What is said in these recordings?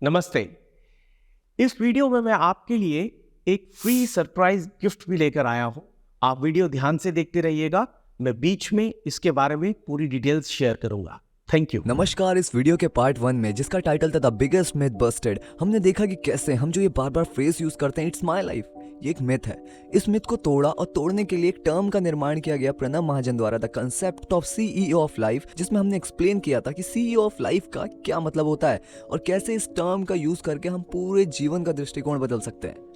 नमस्ते। इस वीडियो में मैं आपके लिए एक फ्री सरप्राइज गिफ्ट भी लेकर आया हूं। आप वीडियो ध्यान से देखते रहिएगा। मैं बीच में इसके बारे में पूरी डिटेल्स शेयर करूंगा। Thank you. नमस्कार। इस वीडियो के पार्ट 1 में जिसका टाइटल था द बिगेस्ट मिथ बस्टेड, हमने देखा कि कैसे हम जो ये बार बार फ्रेज यूज करते हैं, इट्स माय लाइफ, ये एक मिथ है। इस मिथ को तोड़ा और तोड़ने के लिए एक टर्म का निर्माण किया गया प्रणब महाजन द्वारा, the concept of CEO of life, जिसमें हमने एक्सप्लेन किया था कि सीईओ ऑफ लाइफ का क्या मतलब होता है और कैसे इस टर्म का यूज करके हम पूरे जीवन का दृष्टिकोण बदल सकते हैं।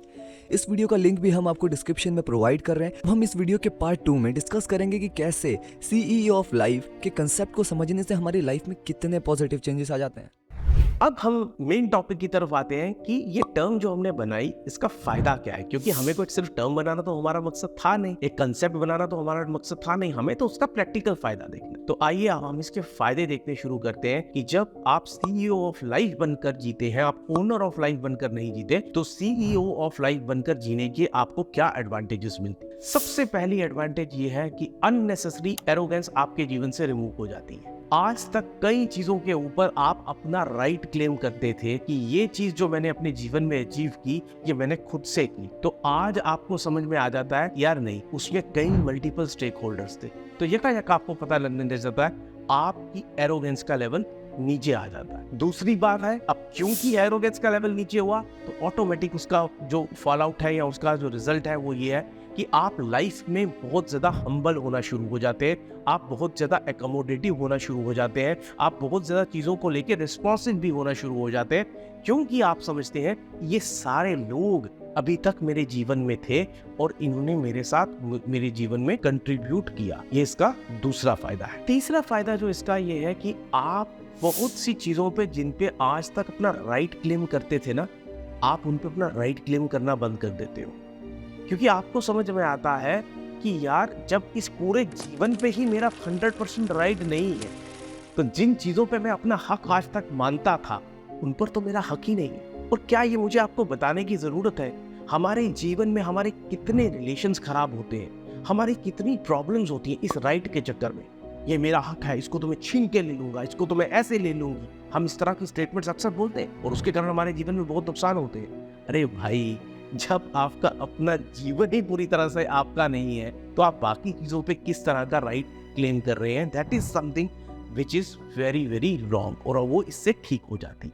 इस वीडियो का लिंक भी हम आपको डिस्क्रिप्शन में प्रोवाइड कर रहे हैं। हम इस वीडियो के पार्ट 2 में डिस्कस करेंगे कि कैसे सीईओ ऑफ लाइफ के कंसेप्ट को समझने से हमारी लाइफ में कितने पॉजिटिव चेंजेस आ जाते हैं। अब हम मेन टॉपिक की तरफ आते हैं कि ये टर्म जो हमने बनाई, इसका फायदा क्या है। क्योंकि हमें कोई सिर्फ टर्म बनाना तो हमारा मकसद था नहीं, एक कंसेप्ट बनाना तो हमारा मकसद था नहीं, हमें तो उसका प्रैक्टिकल फायदा देखना। तो आइए हम इसके फायदे देखने शुरू करते हैं कि जब आप सीईओ ऑफ लाइफ बनकर जीते हैं, आप ओनर ऑफ लाइफ बनकर नहीं जीते, तो सीईओ ऑफ लाइफ बनकर जीने के आपको क्या एडवांटेजेस मिलते हैं। सबसे पहली एडवांटेज ये है कि अननेसेसरी एरोगेंस आपके जीवन से रिमूव हो जाती है। आज तक कई चीजों के ऊपर आप अपना राइट क्लेम करते थे कि ये चीज जो मैंने अपने जीवन में अचीव की, ये मैंने खुद से की। तो आज आपको समझ में आ जाता है यार नहीं, उसमें कई मल्टीपल स्टेक होल्डर्स थे। तो यकायक आपको पता लगने लग जाता है, आपकी एरोगेंस का लेवल नीचे आ जाता है। दूसरी बात है, अब क्योंकि एरोगेंस का लेवल नीचे हुआ तो ऑटोमेटिक उसका जो फॉल आउट है या उसका जो रिजल्ट है वो ये है कि आप लाइफ में बहुत ज़्यादा हम्बल होना शुरू हो जाते हैं, आप बहुत ज़्यादा एकोमोडेटिव होना शुरू हो जाते हैं, आप बहुत ज़्यादा चीज़ों को लेकर रिस्पॉन्सिव भी होना शुरू हो जाते हैं, क्योंकि आप समझते हैं ये सारे लोग अभी तक मेरे जीवन में थे और इन्होंने मेरे साथ मेरे जीवन में कंट्रीब्यूट किया। ये इसका दूसरा फायदा है। तीसरा फायदा जो इसका ये है कि आप बहुत सी चीज़ों पे जिन पे आज तक अपना राइट क्लेम करते थे ना, आप उन पे अपना राइट क्लेम करना बंद कर देते हो। क्योंकि आपको समझ में आता है कि यार जब इस पूरे जीवन पे ही मेरा 100% राइट नहीं है, तो जिन चीज़ों पे मैं अपना हक आज तक मानता था, उन पर तो मेरा हक ही नहीं है। और क्या ये मुझे आपको बताने की ज़रूरत है, हमारे जीवन में हमारे कितने रिलेशंस खराब होते हैं, हमारी कितनी प्रॉब्लम्स होती हैं इस राइट के चक्कर में। ये मेरा हक है, इसको तो मैं छीन के ले लूँगा, इसको तो मैं ऐसे ले लूँगी। हम इस तरह की स्टेटमेंट्स अक्सर बोलते हैं और उसके कारण हमारे जीवन में बहुत नुकसान होते हैं। अरे भाई, जब आपका अपना जीवन ही पूरी तरह से आपका नहीं है, तो आप बाकी चीजों पे किस तरह का राइट क्लेम कर रहे हैं। That is something which is very very wrong, और वो इससे ठीक हो जाती।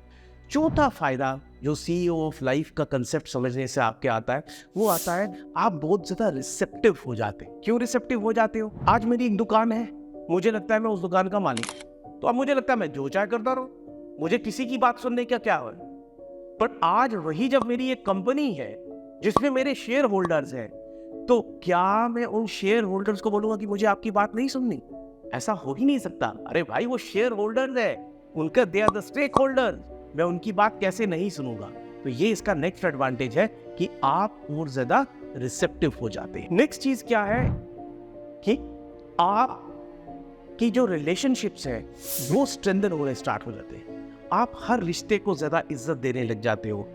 चौथा फायदा जो सीईओ ऑफ लाइफ का कंसेप्ट समझने से आपके आता है, वो आता है आप बहुत ज्यादा रिसेप्टिव हो जाते हैं। क्यों रिसेप्टिव हो जाते हो? आज मेरी एक दुकान है, मुझे लगता है मैं उस दुकान का मालिक, तो अब मुझे लगता है मैं जो चाहे करता रहूं, मुझे किसी की बात सुनने का क्या है। पर आज वही जब मेरी एक कंपनी है जिसमें मेरे शेयर होल्डर्स हैं, तो क्या मैं उन शेयर होल्डर्स को बोलूंगा कि मुझे आपकी बात नहीं सुननी? ऐसा हो ही नहीं सकता। अरे भाई, वो शेयर होल्डर्स है, उनका they are the stakeholders, मैं उनकी बात कैसे नहीं सुनूंगा। तो ये इसका नेक्स्ट एडवांटेज है कि आप और ज्यादा रिसेप्टिव हो जाते हैं। नेक्स्ट चीज क्या है कि आप की जो रिलेशनशिप्स हैं वो स्ट्रेंथन होने स्टार्ट हो जाते हैं। आप हर रिश्ते को ज्यादा इज्जत देने लग जाते हो।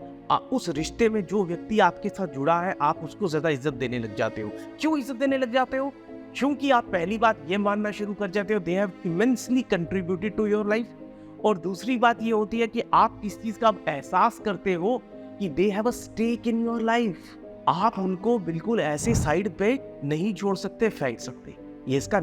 उस रिश्ते में जो व्यक्ति आपके साथ जुड़ा है, आप उसको ज्यादा इज्जत देने लग जाते हो। क्यों इज्जत देने लग जाते हो? क्योंकि आप पहली बात ये मानना शुरू कर जाते हो, they have immensely contributed to your life. और दूसरी बात ये होती है कि आप इस चीज का एहसास करते हो कि they have a stake in your life. आप उनको बिल्कुल ऐसे साइड पे नहीं छोड़ सकते, फेंक सकते। ये इसका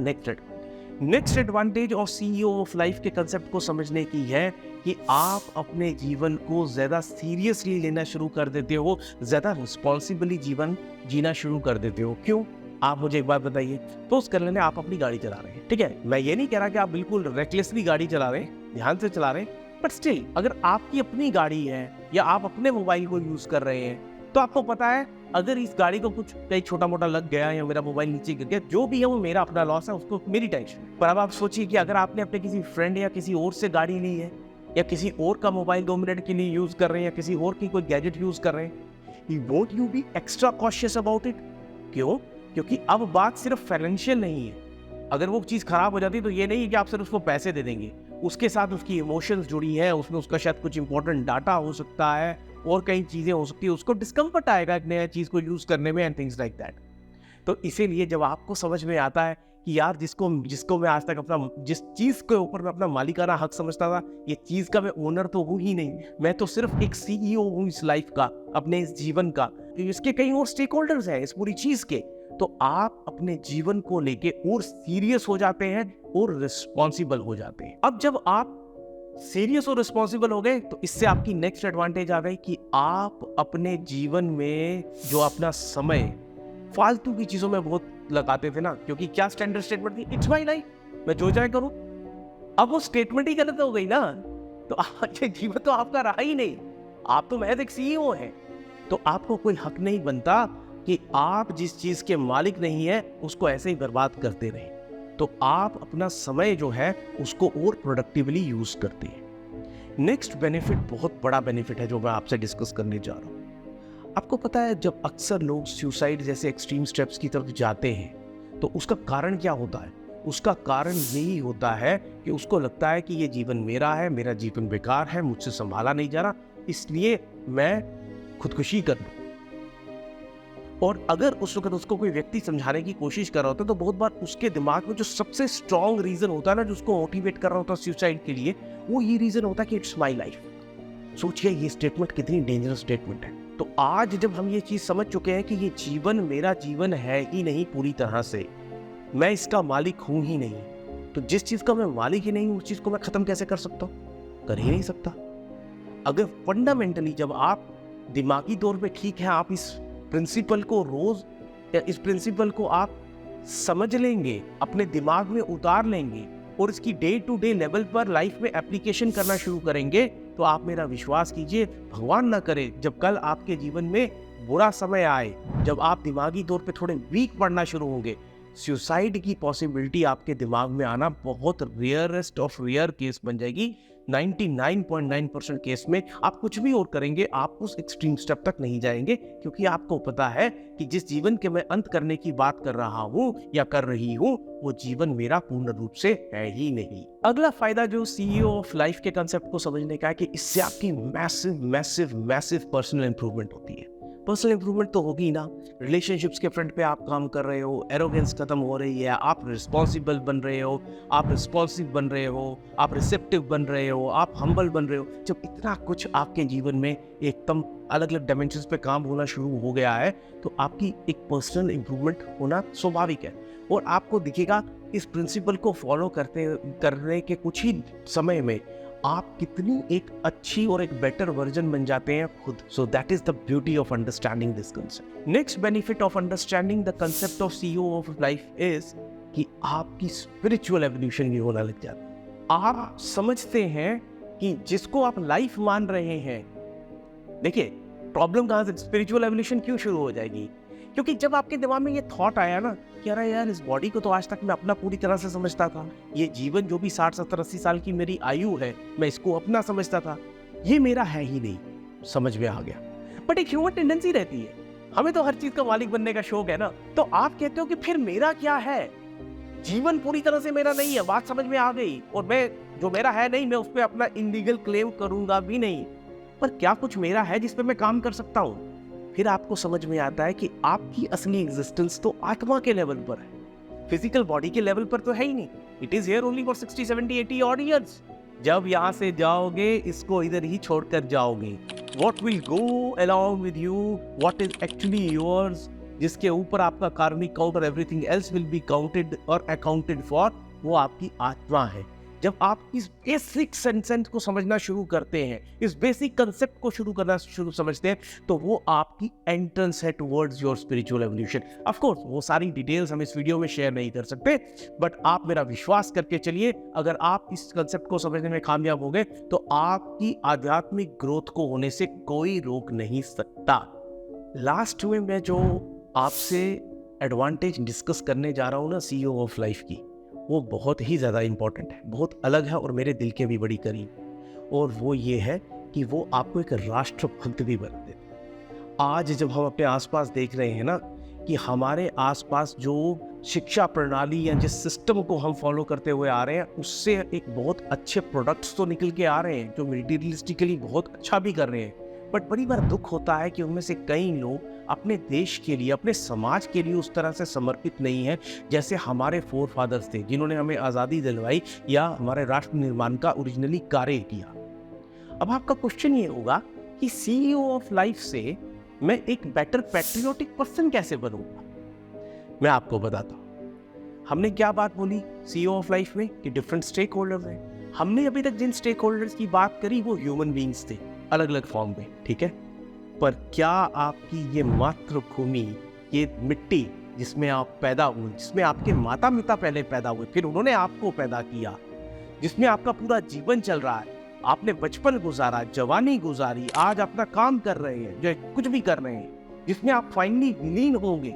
नेक्स्ट एडवांटेज और सीईओ ऑफ लाइफ के कंसेप्ट को समझने की है कि आप अपने जीवन को ज्यादा सीरियसली लेना शुरू कर देते हो, ज्यादा रिस्पॉन्सिबली जीवन जीना शुरू कर देते हो। क्यों? आप मुझे एक बात बताइए। पोस्ट कर लेने आप अपनी गाड़ी चला रहे हैं, ठीक है, मैं ये नहीं कह रहा कि आप बिल्कुल रेकलेसली गाड़ी चला रहे हैं, ध्यान से चला रहे हैं, बट स्टिल अगर आपकी अपनी गाड़ी है या आप अपने मोबाइल को यूज कर रहे हैं, तो आपको पता है अगर इस गाड़ी को कुछ कहीं छोटा मोटा लग गया या मेरा मोबाइल नीचे गिर गया, जो भी है वो मेरा अपना लॉस है, उसको मेरी टेंशन। पर अब आप सोचिए कि अगर आपने अपने किसी फ्रेंड या किसी और से गाड़ी ली है, या किसी और का मोबाइल 2 मिनट के लिए यूज कर रहे हैं, या किसी और की कोई गैजेट यूज कर रहे हैं, won't you be extra cautious about it? क्यों? क्योंकि अब बात सिर्फ फाइनेंशियल नहीं है। अगर वो चीज खराब हो जाती है तो ये नहीं है कि आप सिर्फ उसको पैसे दे देंगे, उसके साथ उसकी इमोशंस जुड़ी है, उसमें उसका शायद कुछ इंपॉर्टेंट डाटा हो सकता है और कई चीजें हो सकती है, उसको डिस्कम्फर्ट आएगा एक नया चीज को यूज करने में एंड थिंग्स लाइक दैट। तो इसीलिए जब आपको समझ में आता है कि यार जिसको जिसको मैं आज तक अपना जिस चीज़ के ऊपर मैं अपना मालिकाना हक समझता था, ये चीज़ का मैं ओनर तो हूँ ही नहीं, मैं तो सिर्फ एक सीईओ हूँ इस लाइफ का, अपने इस जीवन का। इसके कई और स्टेक होल्डर्स हैं इस पूरी चीज़ के। तो आप अपने जीवन को लेके और सीरियस हो जाते हैं और रिस्पॉन्सिबल हो जाते हैं। अब जब आप सीरियस और रिस्पॉन्सिबल हो गए तो इससे आपकी नेक्स्ट एडवांटेज आ गई कि आप अपने जीवन में जो अपना समय फालतू की चीजों में बहुत लगाते थे ना, क्योंकि क्या स्टैंडर्ड स्टेटमेंट थी, इट्स माय लाइफ, मैं जो चाहे करूं। अब वो स्टेटमेंट ही गलत हो गई ना, तो ये जीवन तो आपका रहा ही नहीं, आप तो महज एक सीईओ हैं। तो आपको कोई हक नहीं बनता कि आप जिस चीज के मालिक नहीं है उसको ऐसे ही बर्बाद करते रहे। तो आप अपना समय जो है उसको और प्रोडक्टिवली यूज करते हैं। नेक्स्ट बेनिफिट बहुत बड़ा बेनिफिट है जो मैं आपसे डिस्कस करने जा रहा हूं। आपको पता है जब अक्सर लोग सुसाइड जैसे एक्सट्रीम स्टेप्स की तरफ जाते हैं तो उसका कारण क्या होता है? उसका कारण यही होता है कि उसको लगता है कि ये जीवन मेरा है, मेरा जीवन बेकार है, मुझसे संभाला नहीं जा रहा, इसलिए मैं खुदकुशी कर लूं। और अगर उस वक्त उसको कोई व्यक्ति समझाने की कोशिश कर रहा होता है तो बहुत बार उसके दिमाग में जो सबसे स्ट्रॉन्ग रीजन होता है ना, जो उसको मोटिवेट कर रहा होता है सुसाइड के लिए, वो ये रीजन होता है कि इट्स माई लाइफ। सोचिए ये स्टेटमेंट कितनी डेंजरस स्टेटमेंट है। तो आज जब हम ये चीज समझ चुके हैं कि ये जीवन मेरा जीवन है ही नहीं पूरी तरह से, मैं इसका मालिक हूं ही नहीं, तो जिस चीज का मैं मालिक ही नहीं हूं उस चीज को मैं खत्म कैसे कर सकता हूं? कर ही नहीं सकता। अगर फंडामेंटली जब आप दिमागी तौर पे ठीक है, आप इस प्रिंसिपल को रोज या इस प्रिंसिपल को आप समझ लेंगे, अपने दिमाग में उतार लेंगे और इसकी डे टू डे लेवल पर लाइफ में एप्लीकेशन करना शुरू करेंगे, तो आप मेरा विश्वास कीजिए, भगवान ना करे जब कल आपके जीवन में बुरा समय आए, जब आप दिमागी तौर पे थोड़े वीक पड़ना शुरू होंगे, सुसाइड की पॉसिबिलिटी आपके दिमाग में आना बहुत रेयरेस्ट ऑफ रेयर केस बन जाएगी। 99.9% केस में आप कुछ भी और करेंगे, आप उस एक्सट्रीम स्टेप तक नहीं जाएंगे, क्योंकि आपको पता है कि जिस जीवन के मैं अंत करने की बात कर रहा हूं या कर रही हूं वो जीवन मेरा पूर्ण रूप से है ही नहीं। अगला फायदा जो सीईओ ऑफ लाइफ के कंसेप्ट को समझने का है कि इससे आपकी massive massive massive personal improvement होती है। पर्सनल इंप्रूवमेंट तो होगी ना, रिलेशनशिप्स के फ्रंट पे आप काम कर रहे हो, एरोगेंस खत्म हो रही है, आप रिस्पॉन्सिबल बन रहे हो, आप रिस्पॉन्सिव बन रहे हो, आप रिसेप्टिव बन रहे हो, आप हम्बल बन रहे हो। जब इतना कुछ आपके जीवन में एकदम अलग अलग डायमेंशंस पे काम होना शुरू हो गया है तो आपकी एक पर्सनल इंप्रूवमेंट होना स्वाभाविक है। और आपको दिखेगा इस प्रिंसिपल को फॉलो करने के कुछ ही समय में आप कितनी एक अच्छी और एक बेटर वर्जन बन जाते हैं खुद। So that is the beauty of understanding this concept. Next benefit of understanding the concept of CEO of life is कि आपकी स्पिरिचुअल एवोल्यूशन भी होना लग जाती है। आप समझते हैं कि जिसको आप लाइफ मान रहे हैं, देखिए प्रॉब्लम कहां से, स्पिरिचुअल एवोल्यूशन क्यों शुरू हो जाएगी? क्योंकि जब आपके दिमाग में ये थॉट आया ना कि अरे यार इस बॉडी को तो आज तक मैं अपना पूरी तरह से समझता था, ये जीवन जो भी 60 70 80 साल की मेरी आयु है मैं इसको अपना समझता था, ये मेरा है ही नहीं, समझ में आ गया। बट एक ह्यूमन टेंडेंसी रहती है, हमें तो हर चीज का मालिक बनने का शौक है ना, तो आप कहते हो कि फिर मेरा क्या है, जीवन पूरी तरह से मेरा नहीं है, बात समझ में आ गई, और मैं जो मेरा है नहीं मैं उस पर अपना इलीगल क्लेम करूंगा भी नहीं, पर क्या कुछ मेरा है जिस पे मैं काम कर सकता हूं? फिर आपको समझ में आता है कि आपकी असली एग्जिस्टेंस तो आत्मा के लेवल पर है, फिजिकल बॉडी के लेवल पर तो है ही नहीं। It is here only for 60 70 80 odd years. जब यहाँ से जाओगे इसको इधर ही छोड़कर जाओगे। What will go along with you, what is actually yours, जिसके ऊपर आपका कार्मिक काउंट और everything else will be counted और अकाउंटेड फॉर, वो आपकी आत्मा है। जब आप इस बेसिक सेंस को समझना शुरू करते हैं, इस बेसिक कंसेप्ट को समझते हैं, तो वो आपकी एंट्रेंस है towards your spiritual evolution. Of course वो सारी डिटेल्स हम इस वीडियो में शेयर नहीं कर सकते, बट आप मेरा विश्वास करके चलिए, अगर आप इस कंसेप्ट को समझने में कामयाब हो गए तो आपकी आध्यात्मिक ग्रोथ को होने से कोई रोक नहीं सकता। लास्ट में मैं जो आपसे एडवांटेज डिस्कस करने जा रहा हूँ ना सीईओ ऑफ लाइफ की, वो बहुत ही ज़्यादा इम्पॉर्टेंट है, बहुत अलग है और मेरे दिल के भी बड़ी करीब, और वो ये है कि वो आपको एक राष्ट्रभक्त भी बना देता है। आज जब हम अपने आसपास देख रहे हैं ना कि हमारे आसपास जो शिक्षा प्रणाली या जिस सिस्टम को हम फॉलो करते हुए आ रहे हैं उससे एक बहुत अच्छे प्रोडक्ट्स तो निकल के आ रहे हैं जो मटीरियलिस्टिकली बहुत अच्छा भी कर रहे हैं, बट बड़ी बार दुख होता है कि उनमें से कई लोग अपने देश के लिए, अपने समाज के लिए उस तरह से समर्पित नहीं है जैसे हमारे फोर फादर्स थे, जिन्होंने हमें आज़ादी दिलवाई या हमारे राष्ट्र निर्माण का ओरिजिनली कार्य किया। अब आपका क्वेश्चन ये होगा कि CEO ऑफ लाइफ से मैं एक बेटर पैट्रियोटिक पर्सन कैसे बनूंगा? मैं आपको बताता हूं। हमने क्या बात बोली CEO ऑफ लाइफ में कि डिफरेंट स्टेक होल्डर्स हैं। हमने अभी तक जिन स्टेक होल्डर्स की बात करी वो ह्यूमन बीइंग्स थे, अलग अलग फॉर्म में, ठीक है। पर क्या आपकी ये मातृभूमि, ये मिट्टी जिसमें आप पैदा हुए, जिसमें आपके माता पिता पहले पैदा हुए, फिर उन्होंने आपको पैदा किया, जिसमें आपका पूरा जीवन चल रहा है, आपने बचपन गुजारा, जवानी गुजारी, आज अपना काम कर रहे हैं, जो कुछ भी कर रहे हैं, जिसमें आप फाइनली विलीन होंगे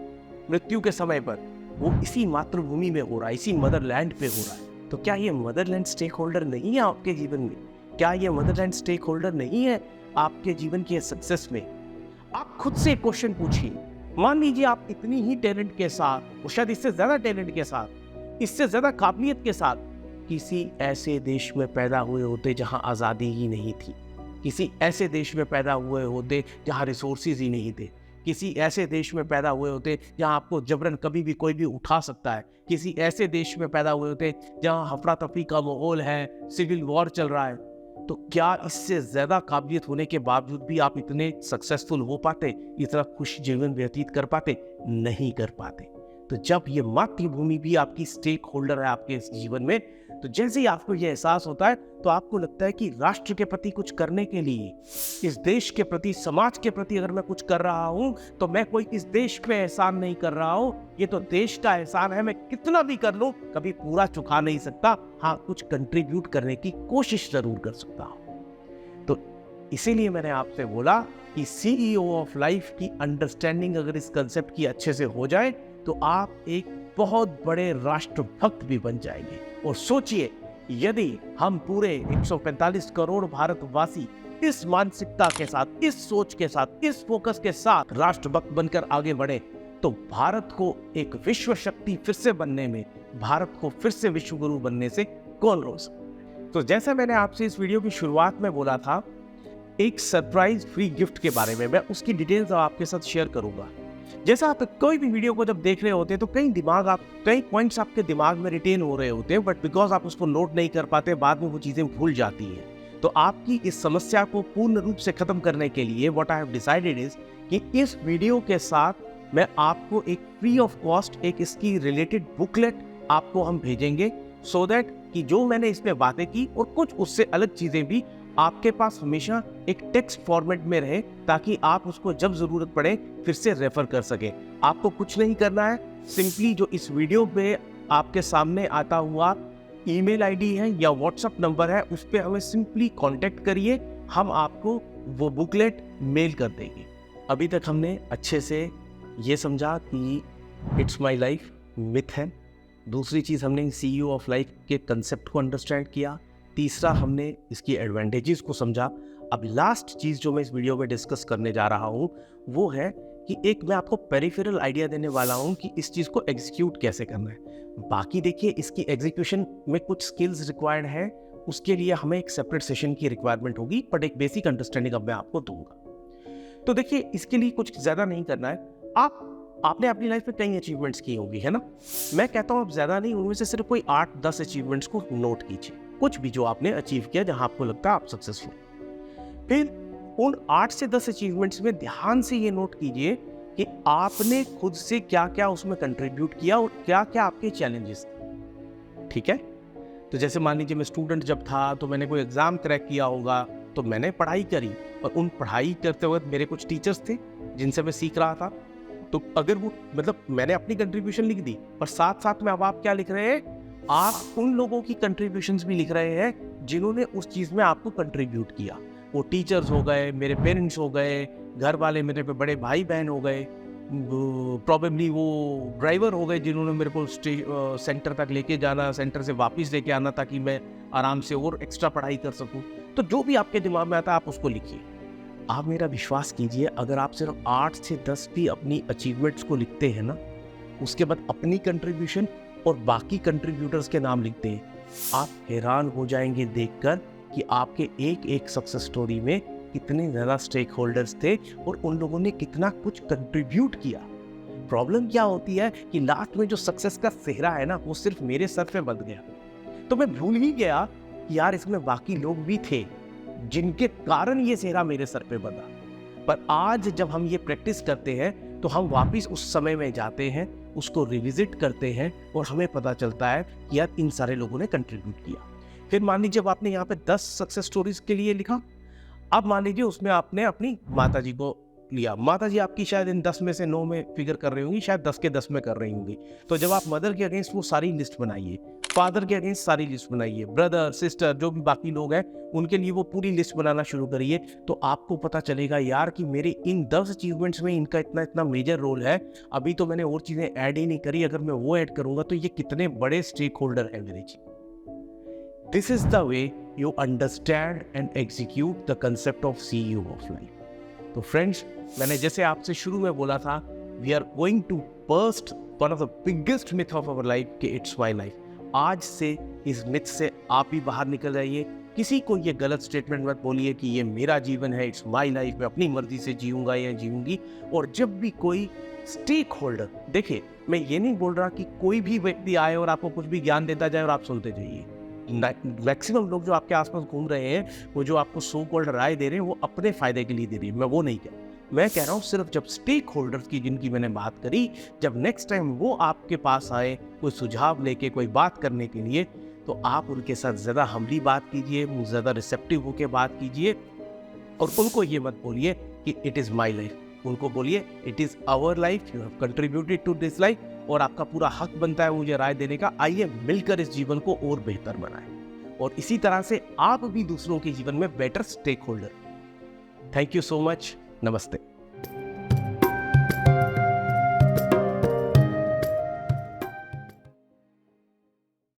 मृत्यु के समय पर, वो इसी मातृभूमि में हो रहा है, इसी मदरलैंड पे हो रहा है। तो क्या ये मदरलैंड स्टेक होल्डर नहीं है आपके जीवन में? क्या ये मदरलैंड स्टेक होल्डर नहीं है आपके जीवन की सक्सेस में? आप खुद से क्वेश्चन पूछिए। मान लीजिए आप इतनी ही टैलेंट के साथ, और शायद इससे ज्यादा टैलेंट के साथ, इससे ज्यादा काबिलियत के साथ किसी ऐसे देश में पैदा हुए होते जहां आज़ादी ही नहीं थी, किसी ऐसे देश में पैदा हुए होते जहां रिसोर्सेज ही नहीं थे, किसी ऐसे देश में पैदा हुए होते जहां आपको जबरन कभी भी कोई भी उठा सकता है, किसी ऐसे देश में पैदा हुए होते जहां हफड़ा तफरी का माहौल है, सिविल वॉर चल रहा है, तो क्या इससे ज़्यादा काबिलियत होने के बावजूद भी आप इतने सक्सेसफुल हो पाते, इतना खुश जीवन व्यतीत कर पाते? नहीं कर पाते। तो जब ये मातृभूमि भी आपकी स्टेक होल्डर है आपके इस जीवन में, तो जैसे ही आपको ये एहसास होता है तो आपको लगता है कि राष्ट्र के प्रति कुछ करने के लिए, इस देश के प्रति, समाज के प्रति अगर मैं कुछ कर रहा हूं तो मैं कोई इस देश पे एहसान नहीं कर रहा हूं, ये तो देश का एहसान है, मैं कितना भी कर लूं कभी पूरा चुका नहीं सकता, हाँ कुछ कंट्रीब्यूट करने की कोशिश जरूर कर सकता हूं। तो इसीलिए मैंने आपसे बोला कि CEO ऑफ लाइफ की अंडरस्टैंडिंग अगर इस कंसेप्ट की अच्छे से हो जाए तो आप एक बहुत बड़े राष्ट्रभक्त भी बन जाएंगे। और सोचिए, यदि हम पूरे 145 करोड़ भारतवासी इस मानसिकता के साथ, इस सोच के साथ, इस फोकस के साथ राष्ट्रभक्त बनकर आगे बढ़े, तो भारत को एक विश्व शक्ति फिर से बनने में, भारत को फिर से विश्व गुरु बनने से कौन रोक सकता? तो जैसा मैंने आपसे इस वीडियो की शुरुआत में बोला था, एक सरप्राइज फ्री गिफ्ट के बारे में, मैं उसकी डिटेल्स आपके साथ शेयर करूंगा। जैसा आप कोई भी वीडियो को जब देख रहे होते हैं तो कई पॉइंट्स आपके दिमाग में रिटेन हो रहे होते हैं, बट बिकॉज आप उसको नोट नहीं कर पाते, बाद में वो चीजें भूल जाती हैं। तो आपकी इस समस्या को पूर्ण रूप से खत्म करने के लिए what I have decided is कि इस वीडियो के साथ मैं आपको एक फ्री ऑफ कॉस्ट एक इसकी रिलेटेड बुकलेट आपको हम भेजेंगे, सो दैट कि जो मैंने इसमें बातें की और कुछ उससे अलग चीजें भी आपके पास हमेशा एक टेक्स्ट फॉर्मेट में रहे, ताकि आप उसको जब जरूरत पड़े फिर से रेफर कर सके। आपको कुछ नहीं करना है, सिंपली जो इस वीडियो पे आपके सामने आता हुआ ईमेल आईडी है या व्हाट्सएप नंबर है, उस पे हमें सिंपली कांटेक्ट करिए, हम आपको वो बुकलेट मेल कर देंगे। अभी तक हमने अच्छे से ये समझा कि इट्स माई लाइफ मिथ है। दूसरी चीज़, हमने CEO ऑफ लाइफ के कंसेप्ट को अंडरस्टैंड किया। तीसरा, हमने इसकी एडवांटेजेस को समझा। अब लास्ट चीज़ जो मैं इस वीडियो में डिस्कस करने जा रहा हूँ वो है कि एक मैं आपको पेरिफेरल आइडिया देने वाला हूँ कि इस चीज़ को एग्जीक्यूट कैसे करना है। बाकी देखिए, इसकी एग्जीक्यूशन में कुछ स्किल्स रिक्वायर्ड है, उसके लिए हमें एक सेपरेट सेशन की रिक्वायरमेंट होगी, बट एक बेसिक अंडरस्टैंडिंग अब मैं आपको दूंगा। तो देखिए, इसके लिए कुछ ज़्यादा नहीं करना है। आपने अपनी लाइफ में कई अचीवमेंट्स की होंगी, है ना। मैं कहता हूँ आप ज़्यादा नहीं, उनमें से सिर्फ कोई 8-10 अचीवमेंट्स को नोट कीजिए, कुछ भी जो आपने अचीव किया जहां आपको लगता है आप सक्सेसफुल। फिर उन 8 से 10 अचीवमेंट्स में ध्यान से ये नोट कीजिए कि आपने खुद से क्या क्या उसमें कंट्रीब्यूट किया और क्या क्या आपके चैलेंजेस थे, ठीक है। तो जैसे मान लीजिए मैं स्टूडेंट जब था तो मैंने कोई एग्जाम क्रैक किया होगा, तो मैंने पढ़ाई करी, और उन पढ़ाई करते वक्त मेरे कुछ टीचर्स थे जिनसे मैं सीख रहा था। तो अगर वो मतलब मैंने अपनी कंट्रीब्यूशन लिख दी, पर साथ साथ में अब आप क्या लिख रहे हैं, आप उन लोगों की कंट्रीब्यूशंस भी लिख रहे हैं जिन्होंने उस चीज़ में आपको कंट्रीब्यूट किया। वो टीचर्स हो गए, मेरे पेरेंट्स हो गए, घर वाले मेरे पे बड़े भाई बहन हो गए, प्रॉबेबली वो ड्राइवर हो गए जिन्होंने मेरे को सेंटर तक लेके जाना, सेंटर से वापस लेके आना, ताकि मैं आराम से और एक्स्ट्रा पढ़ाई कर सकूं। तो जो भी आपके दिमाग में आता है आप उसको लिखिए। आप मेरा विश्वास कीजिए, अगर आप सिर्फ 8 से 10 भी अपनी अचीवमेंट्स को लिखते हैं ना, उसके बाद अपनी कंट्रीब्यूशन और बाकी कंट्रीब्यूटर्स के नाम लिखते हैं, आप हैरान हो जाएंगे देखकर कि आपके एक एक सक्सेस स्टोरी में कितने ज़्यादा स्टेक होल्डर्स थे और उन लोगों ने कितना कुछ कंट्रीब्यूट किया। प्रॉब्लम क्या होती है कि लास्ट में जो सक्सेस का सेहरा है ना, वो सिर्फ मेरे सर पे बंध गया। तो मैं भूल ही गया कि यार इसमें बाकी लोग भी थे जिनके कारण ये सेहरा मेरे सर पे बंधा। पर आज जब हम ये प्रैक्टिस करते हैं तो हम वापस उस समय में जाते हैं, उसको रिविजिट करते हैं और हमें पता चलता है कि यार इन सारे लोगों ने कंट्रीब्यूट किया। फिर मान लीजिए जब आपने यहाँ पे 10 सक्सेस स्टोरीज के लिए लिखा, अब मान लीजिए उसमें आपने अपनी माता जी को लिया। माता जी आपकी शायद इन 10 में से 9 में फिगर कर रही होंगी, शायद 10 के 10 में कर रही होंगी। तो जब आप मदर के अगेंस्ट वो सारी लिस्ट बनाइए, फादर के अगेंस्ट सारी लिस्ट बनाइए, ब्रदर सिस्टर जो भी बाकी लोग हैं उनके लिए वो पूरी लिस्ट बनाना शुरू करिए, तो आपको पता चलेगा यार कि मेरे इन 10 अचीवमेंट्स में इनका इतना इतना मेजर रोल है। अभी तो मैंने और चीज़ें ऐड ही नहीं करी, अगर मैं वो ऐड करूँगा तो ये कितने बड़े स्टेक होल्डर है मेरे जी। This is the way you understand and execute the concept of CEO of life. तो फ्रेंड्स, मैंने जैसे आपसे शुरू में बोला था, we are going to burst one of the biggest myth of our life कि it's my life। आज से इस मिथ से आप भी बाहर निकल जाइए। किसी को ये गलत स्टेटमेंट मत बोलिए कि ये मेरा जीवन है, इट्स माई लाइफ, मैं अपनी मर्जी से जीऊंगा या जीऊंगी। और जब भी कोई स्टेक होल्डर, देखिए मैं ये नहीं बोल रहा कि कोई भी व्यक्ति आए और आपको कुछ भी ज्ञान देता जाए और आप सुनते जाइए। मैक्सिमम लोग जो आपके आसपास घूम रहे हैं, वो जो आपको सो कॉल्ड राय दे रहे हैं, वो अपने फायदे के लिए दे रही है। मैं वो नहीं कह रहा, मैं कह रहा हूँ सिर्फ जब स्टेक होल्डर्स की जिनकी मैंने बात करी, जब नेक्स्ट टाइम वो आपके पास आए कोई सुझाव लेके, कोई बात करने के लिए, तो आप उनके साथ ज़्यादा हमली बात कीजिए, ज़्यादा रिसेप्टिव होकर बात कीजिए और उनको ये मत बोलिए कि इट इज़ माई लाइफ। उनको बोलिए it is our life, you have contributed to this life और आपका पूरा हक बनता है मुझे राय देने का। आइए मिलकर इस जीवन को और बेहतर बनाएं और इसी तरह से आप भी दूसरों के जीवन में better stake holder. Thank you so much. नमस्ते।